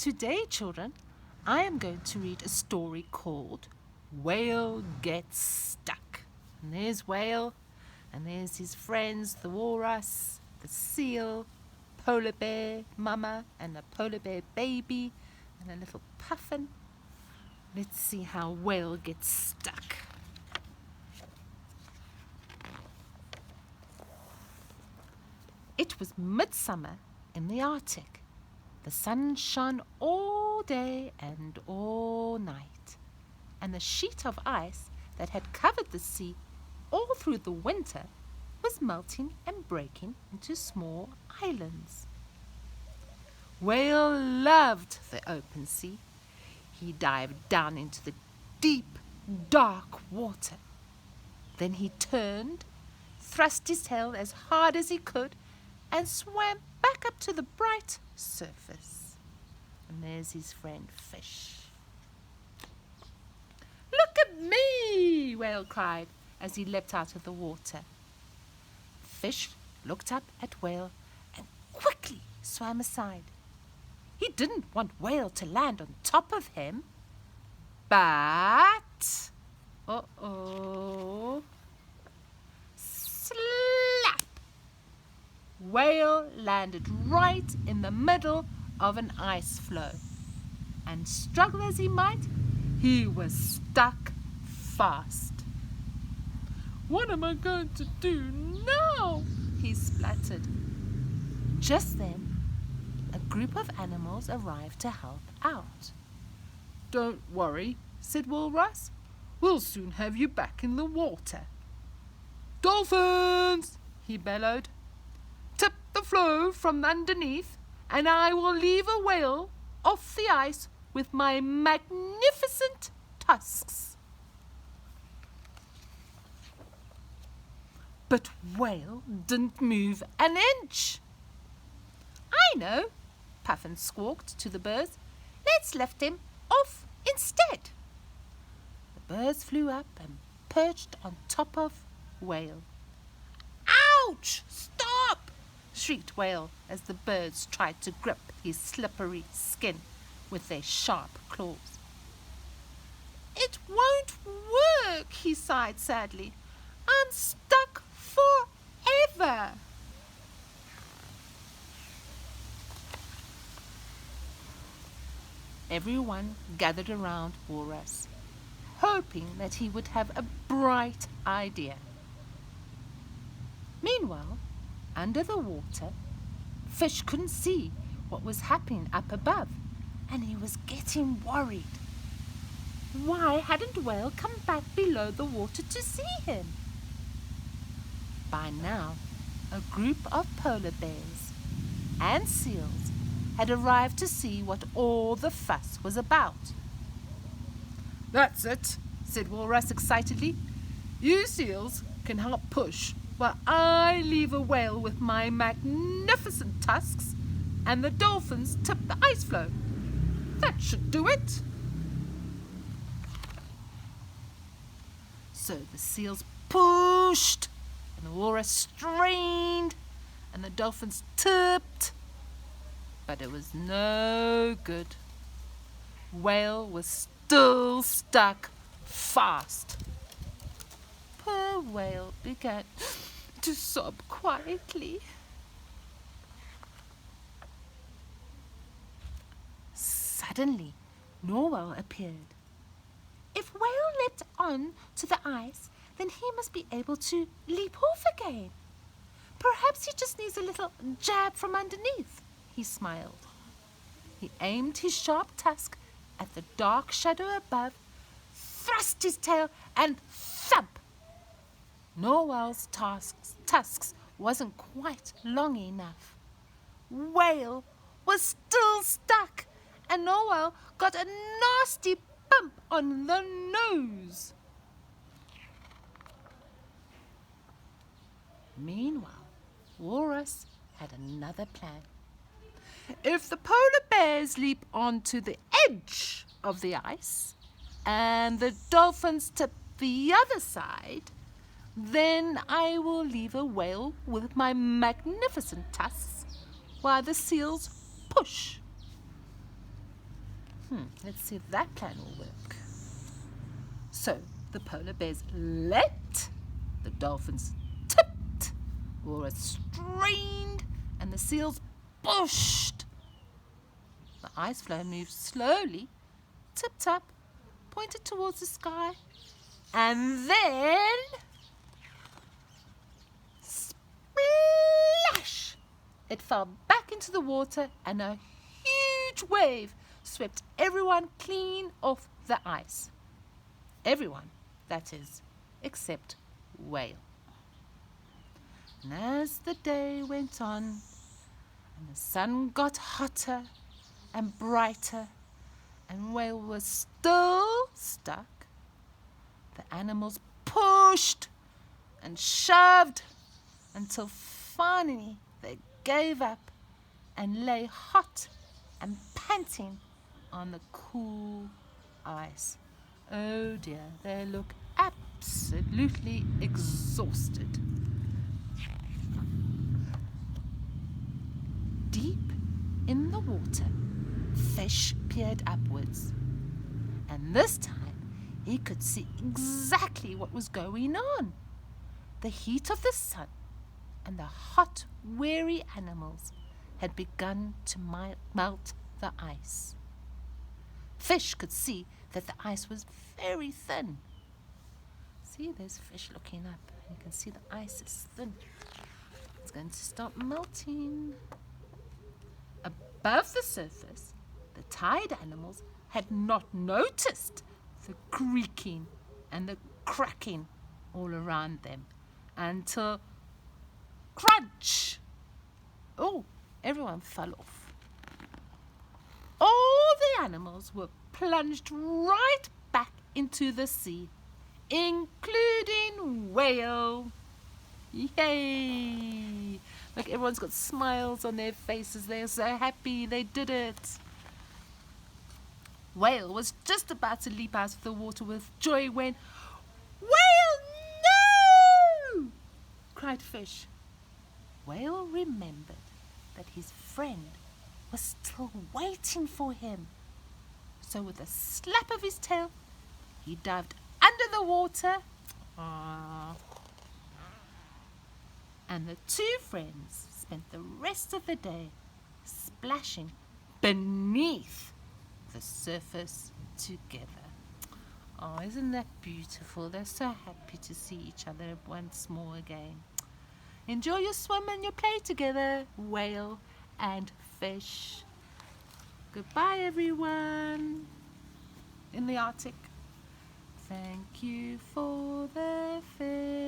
Today, children, I am going to read a story called Whale Gets Stuck. And there's Whale, and there's his friends, the walrus, the seal, polar bear mama, and a polar bear baby, and a little puffin. Let's see how Whale gets stuck. It was midsummer in the Arctic. The sun shone all day and all night, and the sheet of ice that had covered the sea all through the winter was melting and breaking into small islands. Whale loved the open sea. He dived down into the deep, dark water. Then he turned, thrust his tail as hard as he could, and swam back up to the bright surface. And there's his friend Fish. "Look at me!" Whale cried as he leapt out of the water. Fish looked up at Whale and quickly swam aside. He didn't want Whale to land on top of him. But, slap! Whale landed right in the middle of an ice floe. And struggle as he might, he was stuck fast. "What am I going to do now?" he spluttered. Just then, a group of animals arrived to help out. "Don't worry," said Walrus. "We'll soon have you back in the water." "Dolphins!" he bellowed. "Tip the floe from underneath, and I will leave a whale off the ice with my magnificent tusks." But Whale didn't move an inch. "I know," Puffin squawked to the birds. "Let's lift him off instead." The birds flew up and perched on top of Whale. "Ouch! Stop!" shrieked Whale as the birds tried to grip his slippery skin with their sharp claws. "It won't work," he sighed sadly. "I'm stuck forever." Everyone gathered around Walrus, hoping that he would have a bright idea. Meanwhile, under the water, Fish couldn't see what was happening up above, and he was getting worried. Why hadn't Whale come back below the water to see him? By now, a group of polar bears and seals had arrived to see what all the fuss was about. "That's it," said Walrus excitedly. "You seals can help push while I leave a whale with my magnificent tusks, and the dolphins tip the ice floe. That should do it." So the seals pushed, and the walrus strained, and the dolphins tipped. But it was no good. Whale was still stuck fast. Poor Whale began to sob quietly. Suddenly, Narwhal appeared. "If Whale leapt on to the ice, then he must be able to leap off again. Perhaps he just needs a little jab from underneath," he smiled. He aimed his sharp tusk at the dark shadow above, thrust his tail, and thump! Narwhal's tusks wasn't quite long enough. Whale was still stuck, and Narwhal got a nasty bump on the nose. Meanwhile, Walrus had another plan. "If the polar bears leap onto the edge of the ice and the dolphins tip the other side, then I will leave a whale with my magnificent tusks while the seals push." Let's see if that plan will work. So the polar bears leapt, the dolphins tipped, walrus strained, and the seals pushed. The ice floe moved slowly, tipped up, pointed towards the sky, and then splash! It fell back into the water, and a huge wave swept everyone clean off the ice. Everyone, that is, except Whale. And as the day went on, and the sun got hotter and brighter, and Whale was still stuck, the animals pushed and shoved until finally they gave up and lay hot and panting on the cool ice. Oh dear, they look absolutely exhausted. Deep in the water, Fish peered upwards, and this time he could see exactly what was going on. The heat of the sun and the hot, weary animals had begun to melt the ice. Fish could see that the ice was very thin. See, there's Fish looking up. You can see the ice is thin. It's going to start melting. Above the surface, the tired animals had not noticed the creaking and the cracking all around them until crunch! Oh, everyone fell off. All the animals were plunged right back into the sea, including Whale. Yay! Look, everyone's got smiles on their faces. They're so happy they did it. Whale was just about to leap out of the water with joy when, "Whale, no!" cried Fish. Whale remembered that his friend was still waiting for him. So with a slap of his tail, he dived under the water. And the two friends spent the rest of the day splashing beneath the surface together. Oh, isn't that beautiful? They're so happy to see each other once more again. Enjoy your swim and your play together, Whale and Fish. Goodbye, everyone in the Arctic. Thank you for the fish.